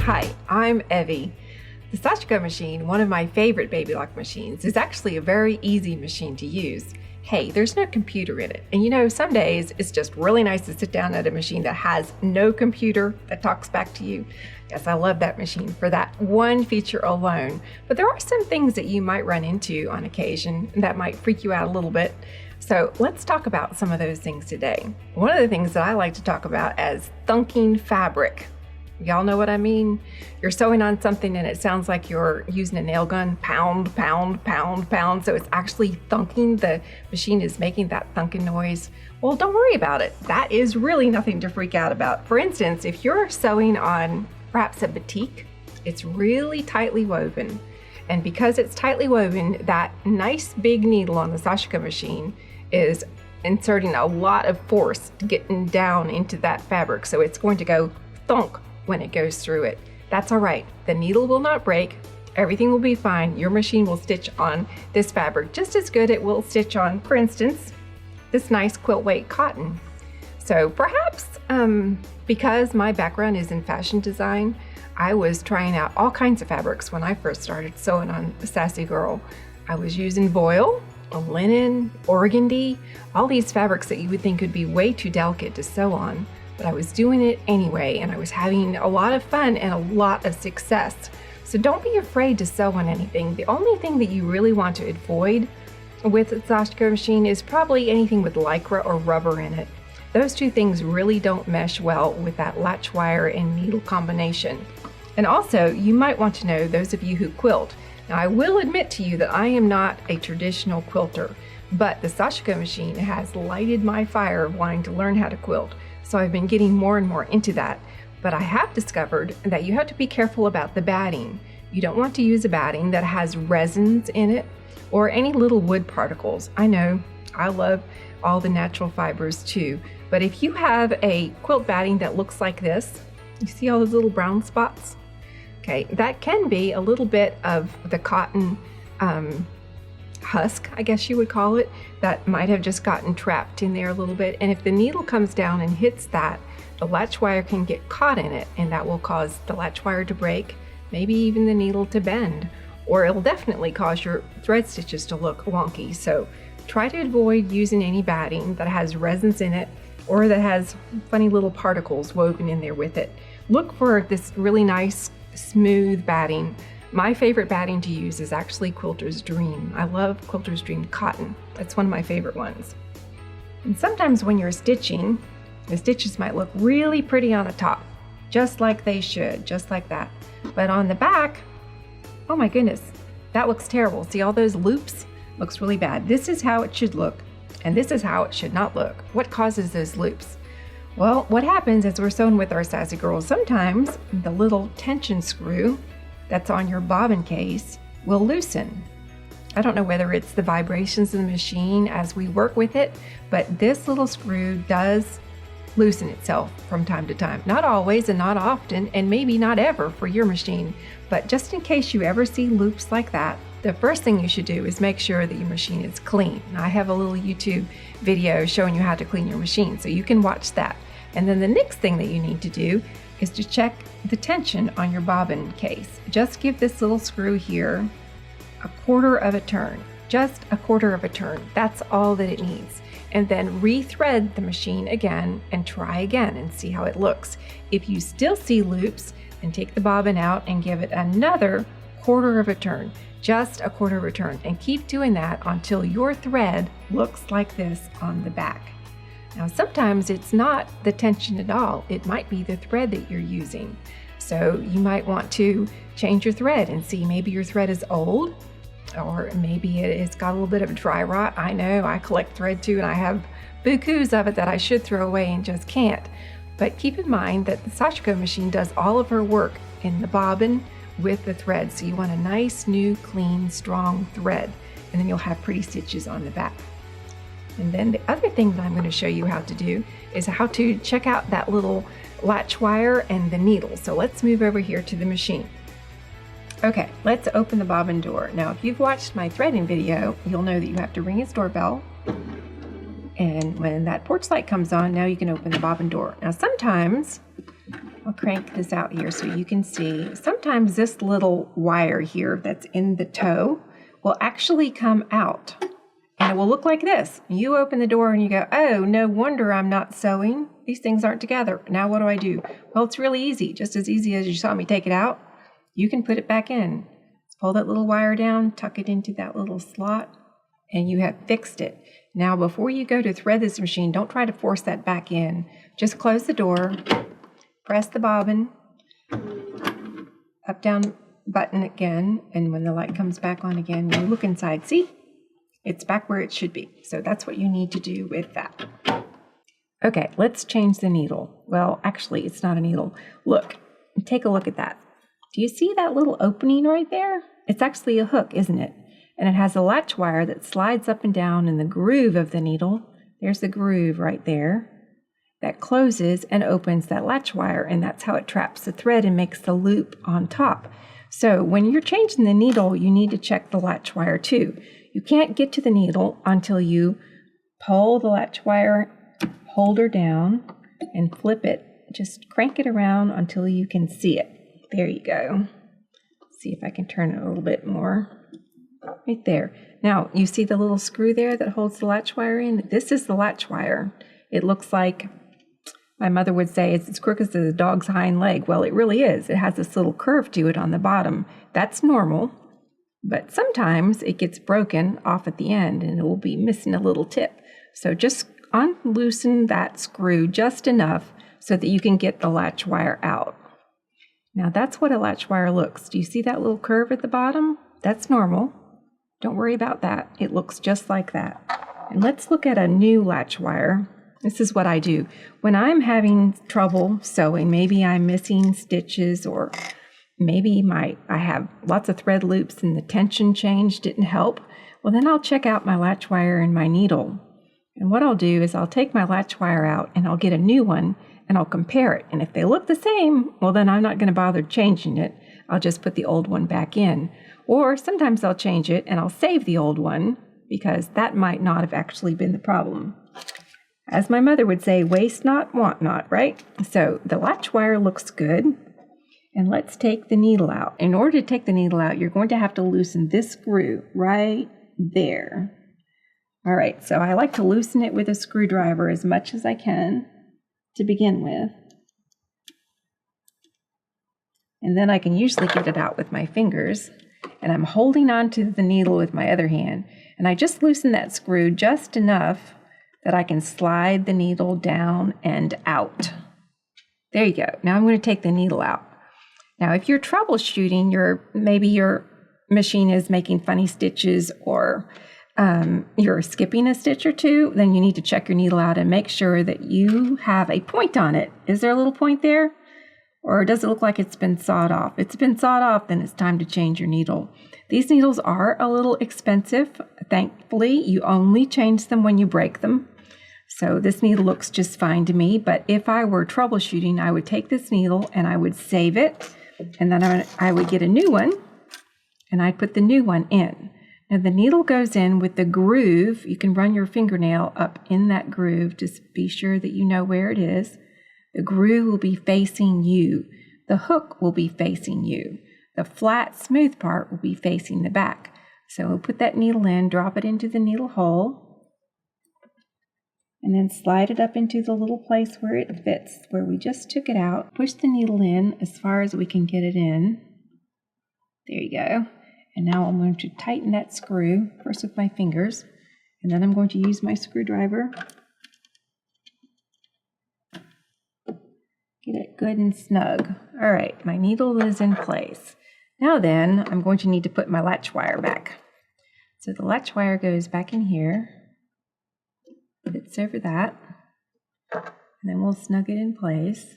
Hi, I'm Evy. The Sashiko machine, one of my favorite Baby Lock machines, is actually a very easy machine to use. Hey, there's no computer in it. And you know, some days it's just really nice to sit down at a machine that has no computer that talks back to you. Yes, I love that machine for that one feature alone. But there are some things that you might run into on occasion that might freak you out a little bit. So let's talk about some of those things today. One of the things that I like to talk about is thunking fabric. Y'all know what I mean? You're sewing on something and it sounds like you're using a nail gun, pound, pound, pound, pound. So it's actually thunking. The machine is making that thunking noise. Well, don't worry about it. That is really nothing to freak out about. For instance, if you're sewing on perhaps a batik, it's really tightly woven. And because it's tightly woven, that nice big needle on the Sashiko machine is inserting a lot of force getting down into that fabric. So it's going to go thunk when it goes through it. That's all right. The needle will not break. Everything will be fine. Your machine will stitch on this fabric just as good it will stitch on, for instance, this nice quilt weight cotton. So perhaps because my background is in fashion design, I was trying out all kinds of fabrics when I first started sewing on Sassy Girl. I was using voile, linen, organdy, all these fabrics that you would think would be way too delicate to sew on. But I was doing it anyway, and I was having a lot of fun and a lot of success. So don't be afraid to sew on anything. The only thing that you really want to avoid with the Sashiko machine is probably anything with lycra or rubber in it. Those two things really don't mesh well with that latch wire and needle combination. And also, you might want to know, those of you who quilt, now I will admit to you that I am not a traditional quilter, but the Sashiko machine has lighted my fire of wanting to learn how to quilt. So I've been getting more and more into that. But I have discovered that you have to be careful about the batting. You don't want to use a batting that has resins in it or any little wood particles. I know, I love all the natural fibers too. But if you have a quilt batting that looks like this, you see all those little brown spots? Okay, that can be a little bit of the cotton husk, I guess you would call it, that might have just gotten trapped in there a little bit. And if the needle comes down and hits that, the latch wire can get caught in it, and that will cause the latch wire to break, maybe even the needle to bend, or it'll definitely cause your thread stitches to look wonky. So try to avoid using any batting that has resins in it or that has funny little particles woven in there with it. Look for this really nice smooth batting. My favorite batting to use is actually Quilter's Dream. I love Quilter's Dream cotton. That's one of my favorite ones. And sometimes when you're stitching, the stitches might look really pretty on the top, just like they should, just like that. But on the back, oh my goodness, that looks terrible. See all those loops? Looks really bad. This is how it should look, and this is how it should not look. What causes those loops? Well, what happens as we're sewing with our Sassy Girls, sometimes the little tension screw that's on your bobbin case will loosen. I don't know whether it's the vibrations of the machine as we work with it, but this little screw does loosen itself from time to time. Not always and not often, and maybe not ever for your machine, but just in case you ever see loops like that, the first thing you should do is make sure that your machine is clean. I have a little YouTube video showing you how to clean your machine, so you can watch that. And then the next thing that you need to do is to check the tension on your bobbin case. Just give this little screw here a quarter of a turn, just a quarter of a turn. That's all that it needs. And then rethread the machine again and try again and see how it looks. If you still see loops, then take the bobbin out and give it another quarter of a turn, just a quarter of a turn, and keep doing that until your thread looks like this on the back. Now, sometimes it's not the tension at all. It might be the thread that you're using. So you might want to change your thread and see, maybe your thread is old, or maybe it's got a little bit of dry rot. I know, I collect thread too, and I have bukus of it that I should throw away and just can't. But keep in mind that the Sashiko machine does all of her work in the bobbin with the thread. So you want a nice, new, clean, strong thread, and then you'll have pretty stitches on the back. And then the other thing that I'm going to show you how to do is how to check out that little latch wire and the needle. So let's move over here to the machine. Okay, let's open the bobbin door. Now, if you've watched my threading video, you'll know that you have to ring its doorbell. And when that porch light comes on, now you can open the bobbin door. Now, sometimes I'll crank this out here so you can see. Sometimes this little wire here that's in the toe will actually come out. And it will look like this. You open the door and you go, oh, no wonder I'm not sewing. These things aren't together. Now what do I do? Well, it's really easy. Just as easy as you saw me take it out. You can put it back in. Let's pull that little wire down, tuck it into that little slot, and you have fixed it. Now, before you go to thread this machine, don't try to force that back in. Just close the door, press the bobbin, up, down button again, and when the light comes back on again, you look inside. See? It's back where it should be. So that's what you need to do with that. Okay, let's change the needle. Well, actually, it's not a needle. Look, take a look at that. Do you see that little opening right there? It's actually a hook, isn't it? And it has a latch wire that slides up and down in the groove of the needle. There's the groove right there. That closes and opens that latch wire, and that's how it traps the thread and makes the loop on top. So when you're changing the needle, you need to check the latch wire too. You can't get to the needle until you pull the latch wire holder down and flip it. Just crank it around until you can see it. There you go. See if I can turn it a little bit more. Right there. Now, you see the little screw there that holds the latch wire in? This is the latch wire. It looks like, my mother would say, it's as crooked as a dog's hind leg. Well, it really is. It has this little curve to it on the bottom. That's normal. But sometimes it gets broken off at the end and it will be missing a little tip. So just unloosen that screw just enough so that you can get the latch wire out. Now that's what a latch wire looks. Do you see that little curve at the bottom? That's normal. Don't worry about that. It looks just like that. And let's look at a new latch wire. This is what I do. When I'm having trouble sewing, maybe I'm missing stitches, or maybe I have lots of thread loops and the tension change didn't help, well then I'll check out my latch wire and my needle. And what I'll do is I'll take my latch wire out and I'll get a new one and I'll compare it. And if they look the same, well then I'm not going to bother changing it. I'll just put the old one back in. Or sometimes I'll change it and I'll save the old one because that might not have actually been the problem. As my mother would say, waste not, want not, right? So the latch wire looks good. And let's take the needle out. In order to take the needle out, you're going to have to loosen this screw right there. All right, so I like to loosen it with a screwdriver as much as I can to begin with. And then I can usually get it out with my fingers. And I'm holding on to the needle with my other hand. And I just loosen that screw just enough that I can slide the needle down and out. There you go. Now I'm going to take the needle out. Now, if you're troubleshooting, maybe your machine is making funny stitches, or you're skipping a stitch or two, then you need to check your needle out and make sure that you have a point on it. Is there a little point there? Or does it look like it's been sawed off? If it's been sawed off, then it's time to change your needle. These needles are a little expensive. Thankfully, you only change them when you break them. So this needle looks just fine to me, but if I were troubleshooting, I would take this needle and I would save it, and then I would get a new one, and I'd put the new one in. Now the needle goes in with the groove. You can run your fingernail up in that groove. Just be sure that you know where it is. The groove will be facing you. The hook will be facing you. The flat, smooth part will be facing the back. So we'll put that needle in, drop it into the needle hole, and then slide it up into the little place where it fits, where we just took it out. Push the needle in as far as we can get it in. There you go. And now I'm going to tighten that screw, first with my fingers, and then I'm going to use my screwdriver. Get it good and snug. All right, my needle is in place. Now then, I'm going to need to put my latch wire back. So the latch wire goes back in here. Fits over that, and then we'll snug it in place,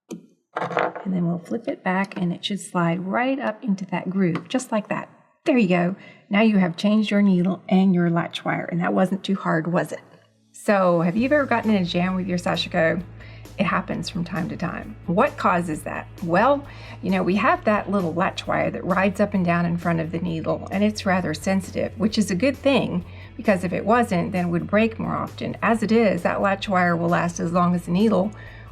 and then we'll flip it back and it should slide right up into that groove, just like that. There you go. Now you have changed your needle and your latch wire, and that wasn't too hard, was it? So have you ever gotten in a jam with your Sashiko? It happens from time to time. What causes that? Well, we have that little latch wire that rides up and down in front of the needle, and it's rather sensitive, which is a good thing, because if it wasn't, then it would break more often. As it is, that latch wire will last as long as the needle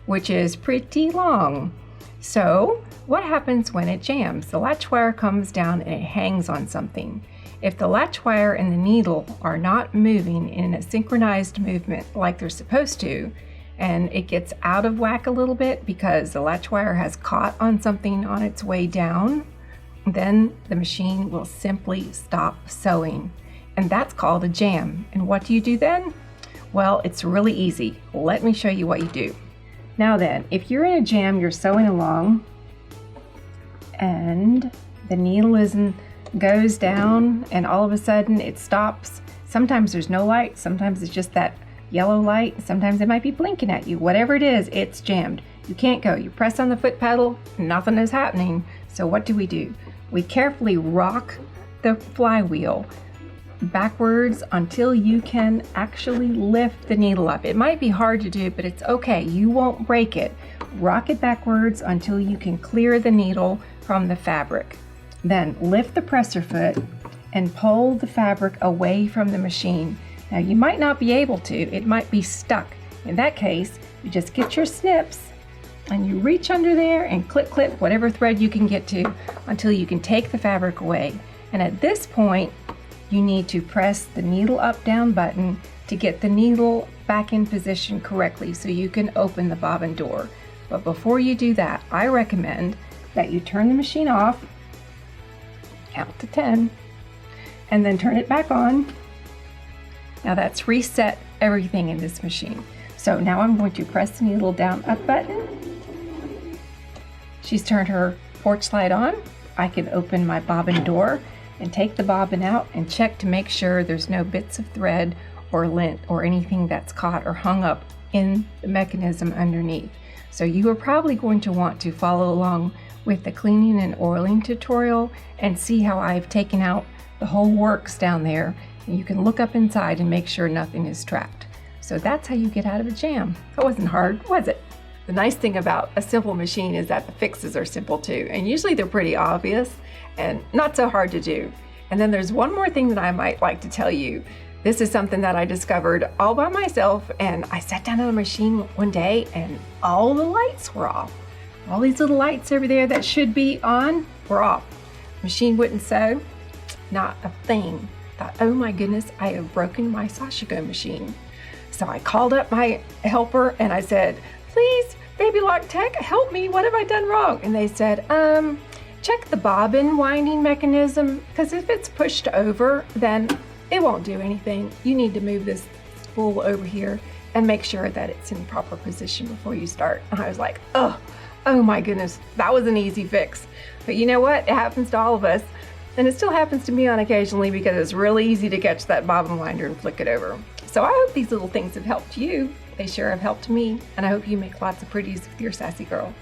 which is pretty long. So what happens when it jams? The latch wire comes down and it hangs on something. If the latch wire and the needle are not moving in a synchronized movement like they're supposed to, and it gets out of whack a little bit because the latch wire has caught on something on its way down, then the machine will simply stop sewing. And that's called a jam. And what do you do then? Well, it's really easy. Let me show you what you do. Now then, if you're in a jam, you're sewing along and the needle goes down and all of a sudden it stops. Sometimes there's no light, sometimes it's just that yellow light, sometimes it might be blinking at you. Whatever it is, it's jammed. You can't go. You press on the foot pedal, nothing is happening. So what do? We carefully rock the flywheel backwards until you can actually lift the needle up. It might be hard to do, but it's okay. You won't break it. Rock it backwards until you can clear the needle from the fabric. Then lift the presser foot and pull the fabric away from the machine. Now you might not be able to, it might be stuck. In that case, you just get your snips and you reach under there and clip whatever thread you can get to until you can take the fabric away. And at this point, you need to press the needle up down button to get the needle back in position correctly so you can open the bobbin door. But before you do that, I recommend that you turn the machine off, count to 10, and then turn it back on. Now that's reset everything in this machine. So now I'm going to press the needle down up button. She's turned her porch light on. I can open my bobbin door and take the bobbin out and check to make sure there's no bits of thread or lint or anything that's caught or hung up in the mechanism underneath. So you are probably going to want to follow along with the cleaning and oiling tutorial and see how I've taken out the whole works down there. And you can look up inside and make sure nothing is trapped. So that's how you get out of a jam. That wasn't hard, was it? The nice thing about a simple machine is that the fixes are simple too, and usually they're pretty obvious and not so hard to do. And then there's one more thing that I might like to tell you. This is something that I discovered all by myself, and I sat down on the machine one day and all the lights were off. All these little lights over there that should be on were off. Machine wouldn't sew, not a thing. Thought, oh my goodness, I have broken my Sashiko machine. So I called up my helper and I said, please, Baby Lock Tech, help me, what have I done wrong? And they said, check the bobbin winding mechanism, because if it's pushed over, then it won't do anything. You need to move this spool over here and make sure that it's in proper position before you start. And I was like, oh my goodness, that was an easy fix. But you know what? It happens to all of us. And it still happens to me on occasionally because it's really easy to catch that bobbin winder and flick it over. So I hope these little things have helped you. They sure have helped me. And I hope you make lots of pretties with your sassy girl.